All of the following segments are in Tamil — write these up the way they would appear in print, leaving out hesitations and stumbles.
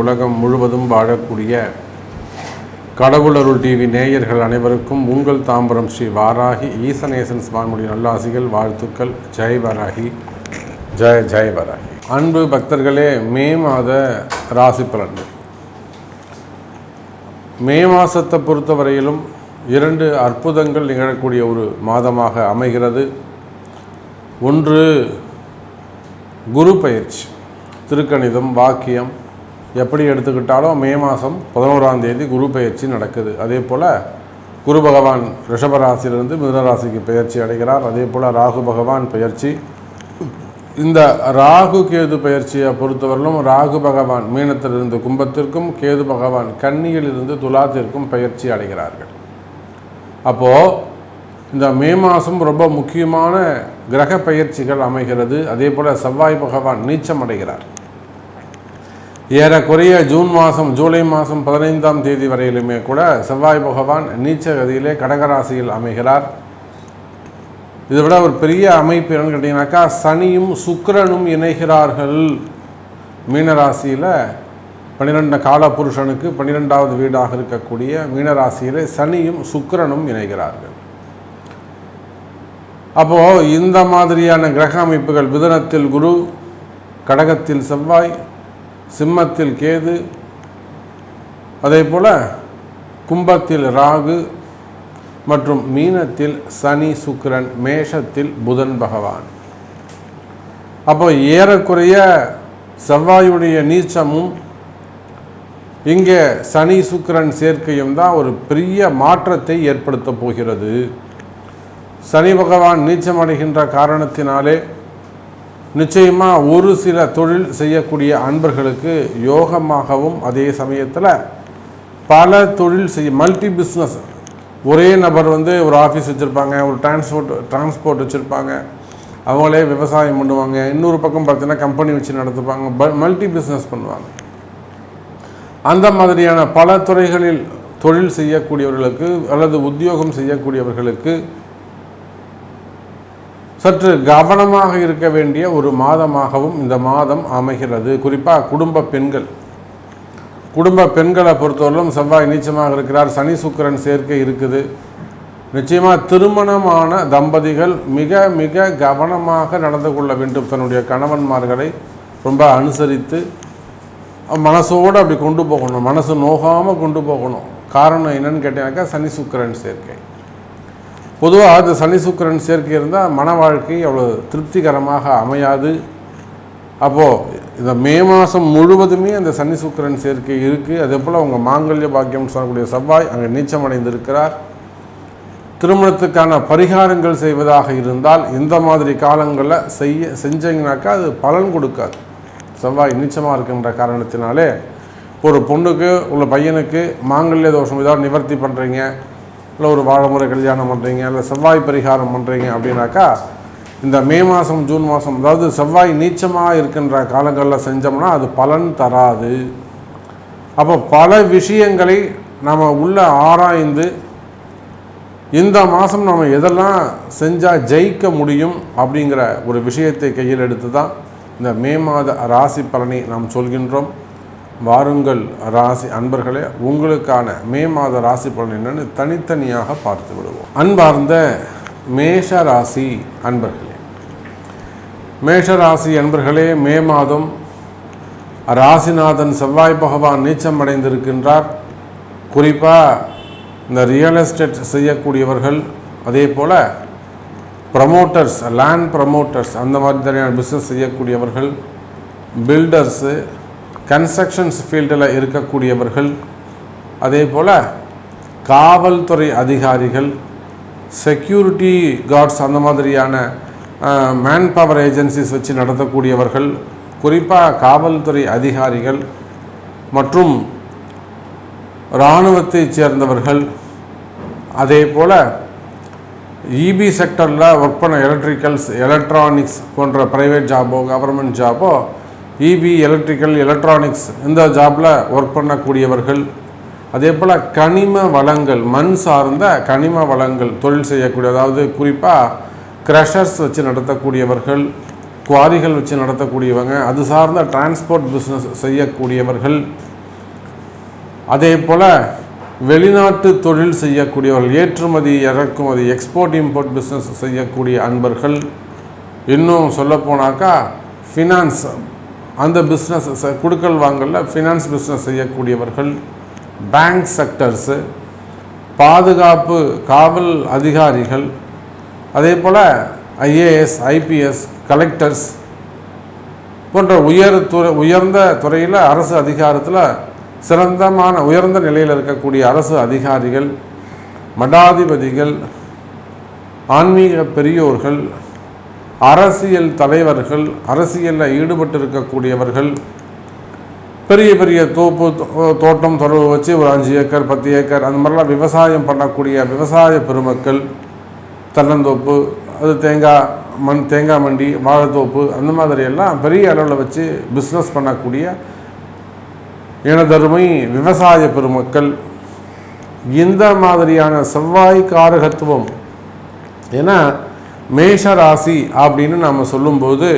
உலகம் முழுவதும் வாழக்கூடிய கடவுளருள் டிவி நேயர்கள் அனைவருக்கும் உங்கள் தாம்பரம் ஸ்ரீ வாராகி ஈசனேசன் சுவாமியுடைய நல்லாசிகள், வாழ்த்துக்கள். ஜெய் வாராகி, ஜெய் ஜெய் வாராகி. அன்பு பக்தர்களே, மே மாத ராசி பலன்கள். மே மாதத்தை பொறுத்தவரையிலும் 2 அற்புதங்கள் நிகழக்கூடிய ஒரு மாதமாக அமைகிறது. ஒன்று குரு பயிற்சி. திருக்கணிதம், வாக்கியம் எப்படி எடுத்துக்கிட்டாலும் மே மாதம் 11ஆம் தேதி குரு பயிற்சி நடக்குது. அதே போல் குரு பகவான் ரிஷபராசியிலிருந்து மிதுனராசிக்கு பயிற்சி அடைகிறார். அதே போல் ராகு பகவான் பயிற்சி. இந்த ராகு கேது பயிற்சியை பொறுத்தவரையிலும் ராகு பகவான் மீனத்திலிருந்து கும்பத்திற்கும், கேது பகவான் கன்னியிலிருந்து துலாத்திற்கும் பயிற்சி அடைகிறார்கள். அப்போது இந்த மே மாதம் ரொம்ப முக்கியமான கிரக பயிற்சிகள் அமைகிறது. அதே போல் செவ்வாய் பகவான் நீச்சம் அடைகிறார். ஏறக்குறைய ஜூலை மாதம் 15ஆம் தேதி வரையிலுமே கூட செவ்வாய் பகவான் நீச்ச கதியிலே கடகராசியில் அமைகிறார். இதை விட ஒரு பெரிய அமைப்பு என்னன்னு கேட்டிங்கனாக்கா, சனியும் சுக்கிரனும் இணைகிறார்கள். மீனராசியில் 12 கால புருஷனுக்கு 12வது வீடாக இருக்கக்கூடிய மீனராசியில் சனியும் சுக்கிரனும் இணைகிறார்கள். அப்போது இந்த மாதிரியான கிரக அமைப்புகள், மிதுனத்தில் குரு, கடகத்தில் செவ்வாய், சிம்மத்தில் கேது, அதே போல் கும்பத்தில் ராகு மற்றும் மீனத்தில் சனி சுக்கிரன், மேஷத்தில் புதன் பகவான். அப்போ ஏறக்குறைய செவ்வாயுடைய நீச்சமும் இங்கே சனி சுக்கிரன் சேர்க்கையும் தான் ஒரு பெரிய மாற்றத்தை ஏற்படுத்த போகிறது. சனி பகவான் நீச்சமடைகின்ற காரணத்தினாலே நிச்சயமாக ஒரு சில தொழில் செய்யக்கூடிய அன்பர்களுக்கு யோகமாகவும், அதே சமயத்தில் பல தொழில் மல்டி பிஸ்னஸ், ஒரே நபர் ஒரு ஆஃபீஸ் வச்சுருப்பாங்க, ஒரு டிரான்ஸ்போர்ட் வச்சுருப்பாங்க, அவங்களே விவசாயம் பண்ணுவாங்க, இன்னொரு பக்கம் பார்த்தீங்கன்னா கம்பெனி வச்சு நடத்துப்பாங்க, மல்டி பிஸ்னஸ் பண்ணுவாங்க. அந்த மாதிரியான பல துறைகளில் தொழில் செய்யக்கூடியவர்களுக்கு அல்லது உத்தியோகம் செய்யக்கூடியவர்களுக்கு சற்று கவனமாக இருக்க வேண்டிய ஒரு மாதமாகவும் இந்த மாதம் அமைகிறது. குறிப்பாக குடும்ப பெண்களை பொறுத்தவரையிலும் செவ்வாய் நீச்சமாக இருக்கிறார். சனி சுக்கிரன் சேர்க்கை இருக்குது. நிச்சயமாக திருமணமான தம்பதிகள் மிக மிக கவனமாக நடந்து கொள்ள வேண்டும். தன்னுடைய கணவன்மார்களை ரொம்ப அனுசரித்து மனசோடு அப்படி கொண்டு போகணும், மனசு நோகாமல் கொண்டு போகணும். காரணம் என்னன்னு கேட்டீங்கன்னாக்கா, சனி சுக்கிரன் சேர்க்கை. பொதுவாக அது சனி சுக்கிரன் சேர்க்கை இருந்தால் மன வாழ்க்கை அவ்வளோ திருப்திகரமாக அமையாது. அப்போது இந்த மே மாதம் முழுவதுமே அந்த சனி சுக்கிரன் சேர்க்கை இருக்குது. அதே போல் அவங்க மாங்கல்ய பாக்கியம் சொல்லக்கூடிய செவ்வாய் அங்கே நீச்சம் அடைந்திருக்கிறார். திருமணத்துக்கான பரிகாரங்கள் செய்வதாக இருந்தால் இந்த மாதிரி காலங்களில் செஞ்சீங்கனாக்கா அது பலன் கொடுக்காது. செவ்வாய் நீச்சமாக இருக்கின்ற காரணத்தினாலே ஒரு பொண்ணுக்கு உள்ள பையனுக்கு மாங்கல்ய தோஷம் ஏதாவது நிவர்த்தி பண்ணுறீங்க, இல்லை ஒரு வாழைமுறை கல்யாணம் பண்ணுறீங்க, இல்லை செவ்வாய் பரிகாரம் பண்ணுறீங்க அப்படின்னாக்கா இந்த மே மாதம் ஜூன் மாதம், அதாவது செவ்வாய் நீச்சமாக இருக்கின்ற காலங்களில் செஞ்சோம்னா அது பலன் தராது. அப்போ பல விஷயங்களை நம்ம உள்ள ஆராய்ந்து இந்த மாதம் நம்ம எதெல்லாம் செஞ்சால் ஜெயிக்க முடியும் அப்படிங்கிற ஒரு விஷயத்தை கையில் எடுத்து தான் இந்த மே மாத ராசி பலனை நாம் சொல்கின்றோம். வாருங்கள் ராசி அன்பர்களே, உங்களுக்கான மே மாத ராசி பலன் என்னன்னு தனித்தனியாக பார்த்து விடுவோம். அன்பார்ந்த மேஷ ராசி அன்பர்களே, மேஷராசி அன்பர்களே, மே மாதம் ராசிநாதன் செவ்வாய் பகவான் நீச்சம் அடைந்திருக்கின்றார். குறிப்பாக இந்த ரியல் எஸ்டேட் செய்யக்கூடியவர்கள், அதே போல் ப்ரமோட்டர்ஸ், லேண்ட் ப்ரமோட்டர்ஸ், அந்த மாதிரியான பிஸ்னஸ் செய்யக்கூடியவர்கள், பில்டர்ஸு, கன்ஸ்ட்ரக்ஷன்ஸ் ஃபீல்டில் இருக்கக்கூடியவர்கள், அதே போல் காவல்துறை அதிகாரிகள், செக்யூரிட்டி கார்ட்ஸ், அந்த மாதிரியான மேன் பவர் ஏஜென்சிஸ் வச்சு நடத்தக்கூடியவர்கள், குறிப்பாக காவல்துறை அதிகாரிகள் மற்றும் இராணுவத்தைச் சேர்ந்தவர்கள், அதே போல் இபி செக்டரில் ஒர்க் பண்ண எலக்ட்ரானிக்ஸ் போன்ற ப்ரைவேட் ஜாபோ கவர்மெண்ட் ஜாபோ, இபி, எலக்ட்ரிக்கல், எலக்ட்ரானிக்ஸ் இந்த ஜாபில் ஒர்க் பண்ணக்கூடியவர்கள், அதே போல் கனிம வளங்கள், மண் சார்ந்த கனிம வளங்கள் தொழில் செய்யக்கூடிய, அதாவது குறிப்பாக க்ரஷர்ஸ் வச்சு நடத்தக்கூடியவர்கள், குவாரிகள் வச்சு நடத்தக்கூடியவங்க, அது சார்ந்த டிரான்ஸ்போர்ட் பிஸ்னஸ் செய்யக்கூடியவர்கள், அதே போல் வெளிநாட்டு தொழில் செய்யக்கூடியவர்கள், ஏற்றுமதி இறக்குமதி, எக்ஸ்போர்ட் இம்போர்ட் பிஸ்னஸ் செய்யக்கூடிய அன்பர்கள், இன்னும் சொல்லப்போனாக்கா ஃபினான்ஸ், அந்த பிஸ்னஸ் குடுக்கல் வாங்கலில் ஃபினான்ஸ் பிஸ்னஸ் செய்யக்கூடியவர்கள், பேங்க் செக்டர்ஸு, பாதுகாப்பு காவல் அதிகாரிகள், அதே போல் ஐஏஎஸ், ஐபிஎஸ், கலெக்டர்ஸ் போன்ற உயர்ந்த துறையில் அரசு அதிகாரத்தில் உயர்ந்த நிலையில் இருக்கக்கூடிய அரசு அதிகாரிகள், மடாதிபதிகள், ஆன்மீக பெரியோர்கள், அரசியல் தலைவர்கள், அரசியலில் ஈடுபட்டு இருக்கக்கூடியவர்கள், பெரிய பெரிய தோட்டம் தொடர்பு வச்சு ஒரு 5 ஏக்கர் 10 ஏக்கர் அந்த மாதிரிலாம் விவசாயம் பண்ணக்கூடிய விவசாய பெருமக்கள், தென்னந்தோப்பு, அது தேங்காய் மண்டி, வாழைத்தோப்பு, அந்த மாதிரியெல்லாம் பெரிய அளவில் வச்சு பிஸ்னஸ் பண்ணக்கூடிய எனதருமை விவசாய பெருமக்கள், இந்த மாதிரியான செவ்வாய் காரகத்துவம். ஏன்னா மேஷ ராசி அப்படின்னு நாம் சொல்லும்போது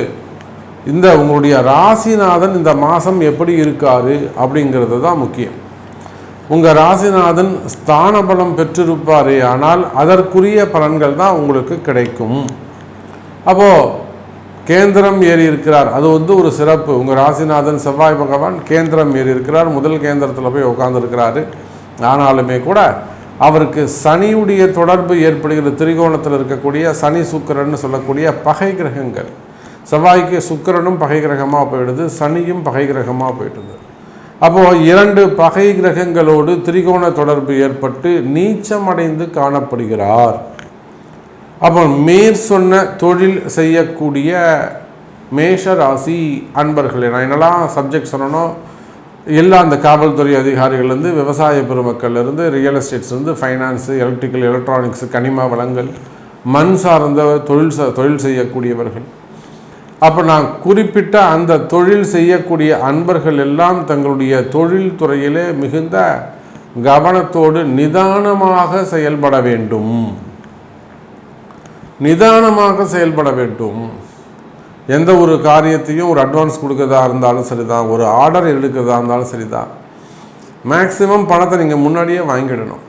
இந்த உங்களுடைய ராசிநாதன் இந்த மாதம் எப்படி இருக்காரு அப்படிங்கிறது தான் முக்கியம். உங்கள் ராசிநாதன் ஸ்தான பலம் பெற்றிருப்பாரே ஆனால் அதற்குரிய பலன்கள் தான் உங்களுக்கு கிடைக்கும். அப்போது கேந்திரம் ஏறி இருக்கிறார், அது ஒரு சிறப்பு. உங்கள் ராசிநாதன் செவ்வாய் பகவான் கேந்திரம் ஏறி இருக்கிறார், முதல் கேந்திரத்தில் போய் உட்காந்துருக்கிறாரு. ஆனாலுமே கூட அவருக்கு சனியுடைய தொடர்பு ஏற்படுகிற திரிகோணத்தில் இருக்கக்கூடிய சனி சுக்கிரன்னு சொல்லக்கூடிய பகை கிரகங்கள், செவ்வாய்க்கு சுக்கிரனும் பகை கிரகமாக போயிடுது, சனியும் பகை கிரகமாக போயிடுது. அப்போது 2 பகை கிரகங்களோடு திரிகோண தொடர்பு ஏற்பட்டு நீச்சமடைந்து காணப்படுகிறார். அப்போ சொன்ன தொழில் செய்யக்கூடிய மேஷ ராசி அன்பர்களே, நான் என்னெல்லாம் சப்ஜெக்ட் சொன்னனோ எல்லாம் அந்த காவல்துறை அதிகாரிகள்லேருந்து, விவசாய பெருமக்கள்லேருந்து, ரியல் எஸ்டேட்ஸ்லேருந்து, ஃபைனான்ஸு, எலக்ட்ரிக்கல், எலக்ட்ரானிக்ஸு, கனிம வளங்கள், மண் சார்ந்த தொழில் செய்யக்கூடியவர்கள். அப்போ நான் குறிப்பிட்ட அந்த தொழில் செய்யக்கூடிய அன்பர்கள் எல்லாம் தங்களுடைய தொழில் துறையிலே மிகுந்த கவனத்தோடு நிதானமாக செயல்பட வேண்டும். நிதானமாக செயல்பட வேண்டும். எந்த ஒரு காரியத்தையும் ஒரு அட்வான்ஸ் கொடுக்கறதா இருந்தாலும் சரிதான், ஒரு ஆர்டர் எடுக்கிறதா இருந்தாலும் சரிதான், மேக்ஸிமம் பணத்தை நீங்கள் முன்னாடியே வாங்கிடணும்.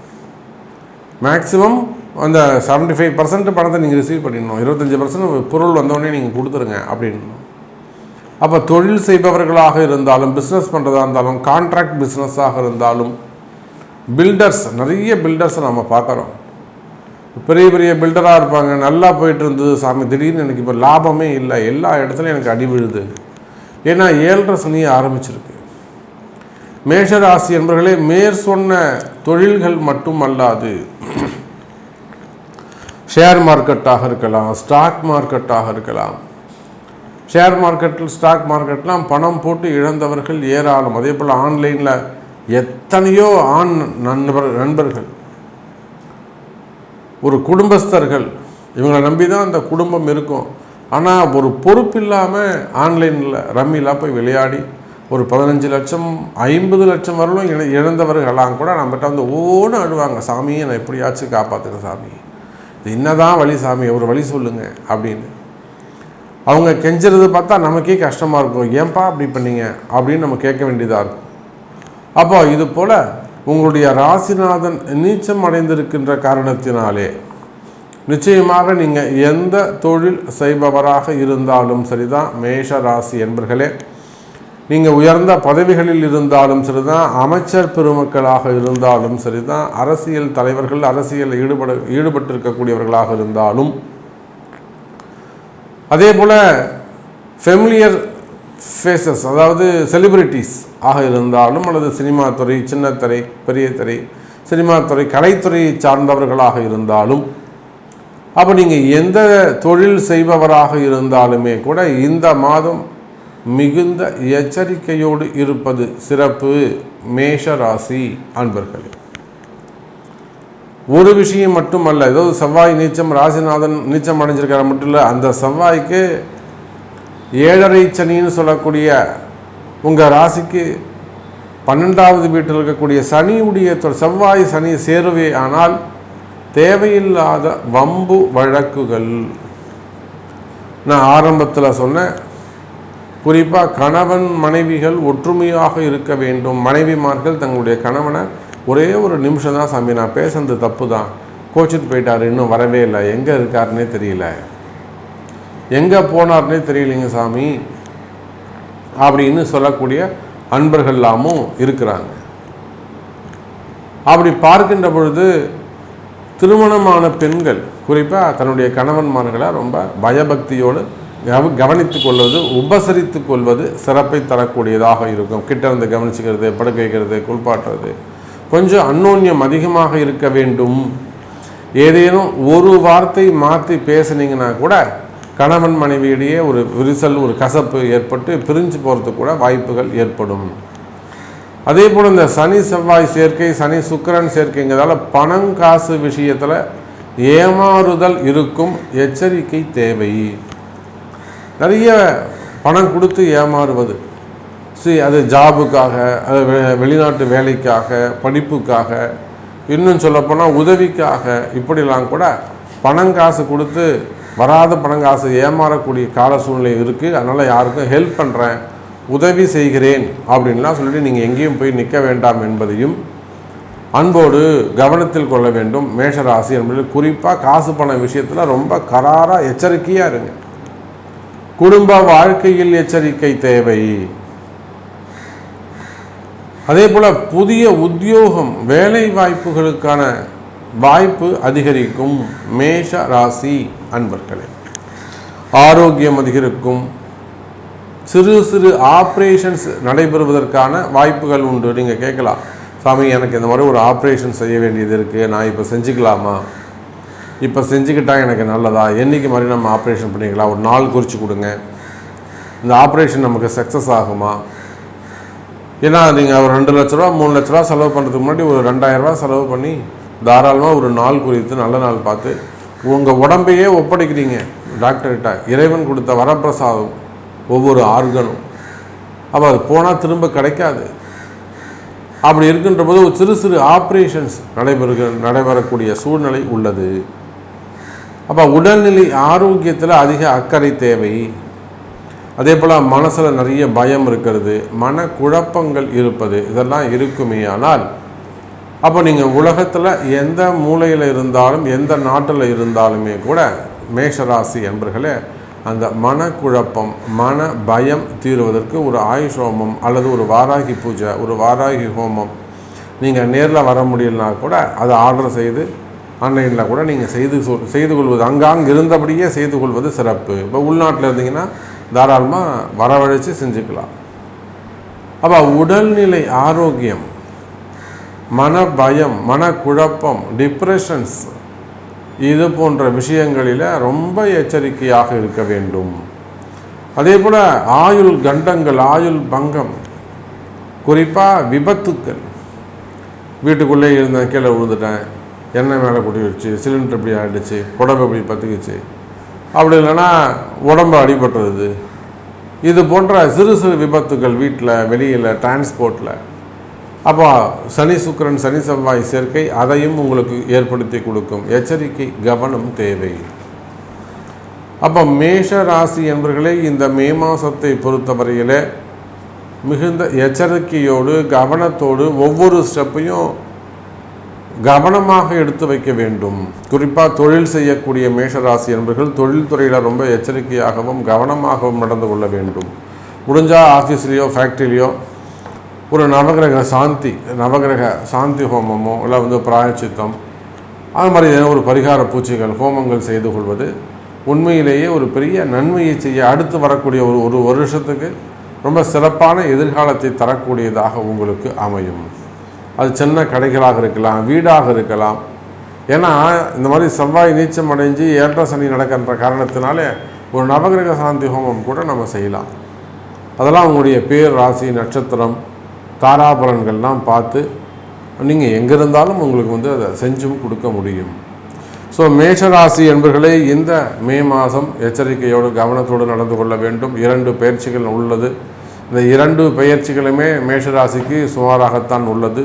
மேக்ஸிமம் அந்த 75% பணத்தை நீங்கள் ரிசீவ் பண்ணிடணும். 25% பொருள் வந்தோடனே நீங்கள் கொடுத்துருங்க அப்படின்னு. அப்போ தொழில் செய்பவர்களாக இருந்தாலும், பிஸ்னஸ் பண்ணுறதா இருந்தாலும், கான்ட்ராக்ட் பிஸ்னஸாக இருந்தாலும், பில்டர்ஸ், நிறைய பில்டர்ஸை நம்ம பார்க்குறோம். பெரிய பெரிய பில்டராக இருப்பாங்க, நல்லா போயிட்டு இருந்தது சாமி, திடீர்னு எனக்கு இப்போ லாபமே இல்லை, எல்லா இடத்துலையும் எனக்கு அடி விழுது. ஏன்னா 7.5 சனியை ஆரம்பிச்சிருக்கு. மேஷராசி என்பவர்களே, சொன்ன தொழில்கள் மட்டும் அல்லாது ஷேர் மார்க்கெட்டாக இருக்கலாம், ஸ்டாக் மார்க்கெட்டாக இருக்கலாம். ஷேர் மார்க்கெட்டில், ஸ்டாக் மார்க்கெட்லாம் பணம் போட்டு இழந்தவர்கள் ஏராளம். அதே போல் ஆன்லைனில் எத்தனையோ நண்பர்கள், ஒரு குடும்பஸ்தர்கள், இவங்களை நம்பி தான் அந்த குடும்பம் இருக்கும். ஆனால் ஒரு பொறுப்பு இல்லாமல் ஆன்லைனில் ரம்மிலாம் போய் விளையாடி ஒரு 15 லட்சம் 50 லட்சம் வரலும் இழந்தவர்களெல்லாம் கூட நம்மகிட்ட ஓன்னு அழுவாங்க, சாமியை நான் எப்படியாச்சும் காப்பாற்றுங்க சாமி, இது என்னதான் வழி சாமி, ஒரு வழி சொல்லுங்கள் அப்படின்னு. அவங்க கெஞ்சுறது பார்த்தா நமக்கே கஷ்டமாக இருக்கும். ஏன்பா அப்படி பண்ணீங்க அப்படின்னு நம்ம கேட்க வேண்டியதாக இருக்கும். அப்போ இது போல் உங்களுடைய ராசிநாதன் நீச்சம் அடைந்திருக்கின்ற காரணத்தினாலே நிச்சயமாக நீங்கள் எந்த தொழில் செய்பவராக இருந்தாலும் சரிதான், மேஷ ராசி என்பர்களே, நீங்கள் உயர்ந்த பதவிகளில் இருந்தாலும் சரிதான், அமைச்சர் பெருமக்களாக இருந்தாலும் சரிதான், அரசியல் தலைவர்கள், அரசியலில் ஈடுபட்டிருக்கக்கூடியவர்களாக இருந்தாலும், அதே போல் ஃபெமிலியர் ஃபேஸஸ், அதாவது செலிபிரிட்டிஸ் ஆக இருந்தாலும், அல்லது சினிமா துறை, சின்னத்திரை, பெரிய திரை, சினிமா துறை, கலைத்துறையை சார்ந்தவர்களாக இருந்தாலும், அப்போ நீங்கள் எந்த தொழில் செய்பவராக இருந்தாலுமே கூட இந்த மாதம் மிகுந்த எச்சரிக்கையோடு இருப்பது சிறப்பு. மேஷ ராசி அன்பர்களே, ஒரு விஷயம் மட்டுமல்ல, ஏதோ செவ்வாய் நீச்சம், ராசிநாதன் நீச்சம் அடைஞ்சிருக்கிற மட்டும் இல்லை, அந்த செவ்வாய்க்கு 7.5 சனின்னு சொல்லக்கூடிய உங்கள் ராசிக்கு 12வது வீட்டில் இருக்கக்கூடிய சனியுடைய செவ்வாய் சனி சேருவே ஆனால் தேவையில்லாத வம்பு வழக்குகள். நான் ஆரம்பத்தில் சொன்னேன், குறிப்பாக கணவன் மனைவிகள் ஒற்றுமையாக இருக்க வேண்டும். மனைவிமார்கள் தங்களுடைய கணவனை ஒரே ஒரு நிமிஷம் தான் சாமி நான் பேசுறது தப்பு தான், கோச்சிட்டு போயிட்டார், இன்னும் வரவே இல்லை, எங்கே இருக்காருன்னே தெரியல, எங்கே போனார்னே தெரியலைங்க சாமி அப்படின்னு சொல்லக்கூடிய அன்பர்கள் எல்லாமும் இருக்கிறாங்க. அப்படி பார்க்கின்ற பொழுது திருமணமான பெண்கள் குறிப்பாக தன்னுடைய கணவன்மார்களை ரொம்ப பயபக்தியோடு கவனித்து கொள்வது, உபசரித்து கொள்வது சிறப்பை தரக்கூடியதாக இருக்கும். கிட்ட இருந்து கவனிச்சுக்கிறது, படுக்க வைக்கிறது, குளிப்பாட்டுறது, கொஞ்சம் அந்யோன்யம் அதிகமாக இருக்க வேண்டும். ஏதேனும் ஒரு வார்த்தை மாற்றி பேசுனீங்கன்னா கூட கணவன் மனைவியிடையே ஒரு விரிசல், ஒரு கசப்பு ஏற்பட்டு பிரிஞ்சு போகிறதுக்கு கூட வாய்ப்புகள் ஏற்படும். அதே போல் இந்த சனி செவ்வாய் சேர்க்கை, சனி சுக்கிரன் சேர்க்கைங்கிறதால பணம் காசு விஷயத்தில் ஏமாறுதல் இருக்கும், எச்சரிக்கை தேவை. நிறைய பணம் கொடுத்து ஏமாறுவது, அது ஜாபுக்காக, அது வெளிநாட்டு வேலைக்காக, படிப்புக்காக, இன்னும் சொல்லப்போனால் உதவிக்காக, இப்படிலாம் கூட பணம் காசு கொடுத்து வராத பணம் காசு ஏமாறக்கூடிய கால சூழ்நிலை இருக்குது. அதனால் யாருக்கும் ஹெல்ப் பண்ணுறேன், உதவி செய்கிறேன் அப்படின்லாம் சொல்லிட்டு நீங்கள் எங்கேயும் போய் நிற்க வேண்டாம் என்பதையும் அன்போடு கவனத்தில் கொள்ள வேண்டும். மேஷராசி என்பது குறிப்பாக காசு பண விஷயத்தில் ரொம்ப கராராக எச்சரிக்கையாக இருங்க. குடும்ப வாழ்க்கையில் எச்சரிக்கை தேவை. அதே போல் புதிய உத்தியோகம், வேலை வாய்ப்புகளுக்கான வாய்ப்பு அதிகரிக்கும். மேஷ ராசி அன்பர்களே, ஆரோக்கியம் அதிகரிக்கும். சிறு சிறு ஆப்ரேஷன்ஸ் நடைபெறுவதற்கான வாய்ப்புகள் உண்டு. நீங்கள் கேட்கலாம், சாமி எனக்கு இந்த மாதிரி ஒரு ஆப்ரேஷன் செய்ய வேண்டியது இருக்குது, நான் இப்போ செஞ்சுக்கலாமா, இப்போ செஞ்சுக்கிட்டால் எனக்கு நல்லதா, என்றைக்கு மாதிரி நம்ம ஆப்ரேஷன் பண்ணிக்கலாம், ஒரு நாள் குறித்து கொடுங்க, இந்த ஆப்ரேஷன் நமக்கு சக்ஸஸ் ஆகுமா? ஏன்னா நீங்கள் ஒரு 2 லட்ச ரூபா 3 லட்ச ரூபா செலவு பண்ணுறதுக்கு முன்னாடி ஒரு 2000 ரூபா செலவு பண்ணி தாராளமாக ஒரு நாள் குறித்து நல்ல நாள் பார்த்து உங்கள் உடம்பையே ஒப்படைக்கிறீங்க டாக்டர்கிட்ட. இறைவன் கொடுத்த வரப்பிரசாதம் ஒவ்வொரு ஆர்கனும். அப்போ அது போனால் திரும்ப கிடைக்காது. அப்படி இருக்கின்ற போது ஒரு சிறு சிறு ஆப்ரேஷன்ஸ் நடைபெறக்கூடிய சூழ்நிலை உள்ளது. அப்போ உடல்நிலை ஆரோக்கியத்தில் அதிக அக்கறை தேவை. அதே போல் மனசில் நிறைய பயம் இருக்கிறது, மனக்குழப்பங்கள் இருப்பது, இதெல்லாம் இருக்குமே. ஆனால் அப்போ நீங்கள் உலகத்தில் எந்த மூலையில் இருந்தாலும் எந்த நாட்டில் இருந்தாலுமே கூட மேஷராசி என்பர்களே, அந்த மனக்குழப்பம், மன பயம் தீர்வதற்கு ஒரு ஆயுஷ் ஹோமம் அல்லது ஒரு வாராகி பூஜை, ஒரு வாராகி ஹோமம் நீங்கள் நேரில் வர முடியலனா கூட அதை ஆர்டர் செய்து ஆன்லைனில் கூட நீங்கள் செய்து கொள்வது, அங்காங்க இருந்தபடியே செய்து கொள்வது சிறப்பு. இப்போ உள்நாட்டில் இருந்தீங்கன்னா தாராளமாக வரவழைச்சு செஞ்சுக்கலாம். அப்போ உடல்நிலை ஆரோக்கியம், மன பயம், மனக்குழப்பம், டிப்ரெஷன்ஸ், இது போன்ற விஷயங்களில் ரொம்ப எச்சரிக்கையாக இருக்க வேண்டும். அதே போல் ஆயுள் கண்டங்கள், ஆயுள் பங்கம், குறிப்பாக விபத்துக்கள், வீட்டுக்குள்ளே இருந்த கீழே விழுந்துட்டேன், எண்ணெய் மேலே குடிவிடுச்சு, சிலிண்டர் இப்படி ஆகிடுச்சு, உடம்பு இப்படி பற்றிக்கிச்சு, அப்படி இல்லைன்னா உடம்பு அடிபட்டுறது, இது போன்ற சிறு சிறு விபத்துக்கள் வீட்டில், வெளியில், டிரான்ஸ்போர்ட்டில். அப்போ சனி சுக்கிரன், சனி செவ்வாய் சேர்க்கை அதையும் உங்களுக்கு ஏற்படுத்தி கொடுக்கும். எச்சரிக்கை, கவனம் தேவை. அப்போ மேஷ ராசி என்பவர்களே, இந்த மே மாதத்தை பொறுத்தவரையில் மிகுந்த எச்சரிக்கையோடு கவனத்தோடு ஒவ்வொரு ஸ்டெப்பையும் கவனமாக எடுத்து வைக்க வேண்டும். குறிப்பாக தொழில் செய்யக்கூடிய மேஷராசி என்பவர்கள் தொழில்துறையில் ரொம்ப எச்சரிக்கையாகவும் கவனமாகவும் நடந்து கொள்ள வேண்டும். முடிஞ்சால் ஆஃபீஸ்லேயோ ஃபேக்ட்ரிலேயோ ஒரு நவகிரக சாந்தி ஹோமமோ இல்லை பிராயச்சித்தம், அது மாதிரி ஒரு பரிகார பூச்சிகள் ஹோமங்கள் செய்து கொள்வது உண்மையிலேயே ஒரு பெரிய நன்மையை செய்ய அடுத்து வரக்கூடிய ஒரு வருஷத்துக்கு ரொம்ப சிறப்பான எதிர்காலத்தை தரக்கூடியதாக உங்களுக்கு அமையும். அது சின்ன கடைகளாக இருக்கலாம், வீடாக இருக்கலாம். ஏன்னா இந்த மாதிரி செவ்வாய் நீச்சம் அடைஞ்சு 7 சனி நடக்கின்ற காரணத்தினாலே ஒரு நவகிரக சாந்தி ஹோமம் கூட நம்ம செய்யலாம். அதெல்லாம் உங்களுடைய பேர், ராசி, நட்சத்திரம், தாராபலன்கள்லாம் பார்த்து நீங்கள் எங்கே இருந்தாலும் உங்களுக்கு அதை செஞ்சும் கொடுக்க முடியும். ஸோ மேஷராசி என்பவர்களே, இந்த மே மாதம் எச்சரிக்கையோடு கவனத்தோடு நடந்து கொள்ள வேண்டும். 2 பயிற்சிகள் உள்ளது. இந்த 2 பயிற்சிகளுமே மேஷராசிக்கு சுமாராகத்தான் உள்ளது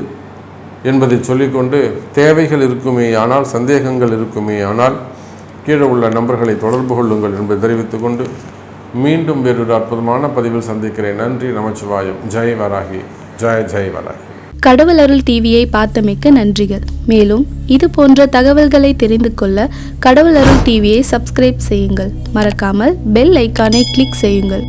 என்பதை சொல்லிக்கொண்டு, தேவைகள் இருக்குமே ஆனால், சந்தேகங்கள் இருக்குமே ஆனால் கீழே உள்ள நம்பர்களை தொடர்பு கொள்ளுங்கள் என்பதை தெரிவித்துக்கொண்டு மீண்டும் வேறொரு அற்புதமான பதிவில் சந்திக்கிறேன். நன்றி. நமச்சிவாயம். ஜெய் வராகி. ஜெய் ஜெய் வராகி. கடவுள் அருள் டிவியை பார்த்தமைக்க நன்றிகள். மேலும் இது போன்ற தகவல்களை தெரிந்து கொள்ள கடவுள் அருள் டிவியை சப்ஸ்கிரைப் செய்யுங்கள். மறக்காமல் பெல் ஐக்கானை கிளிக் செய்யுங்கள்.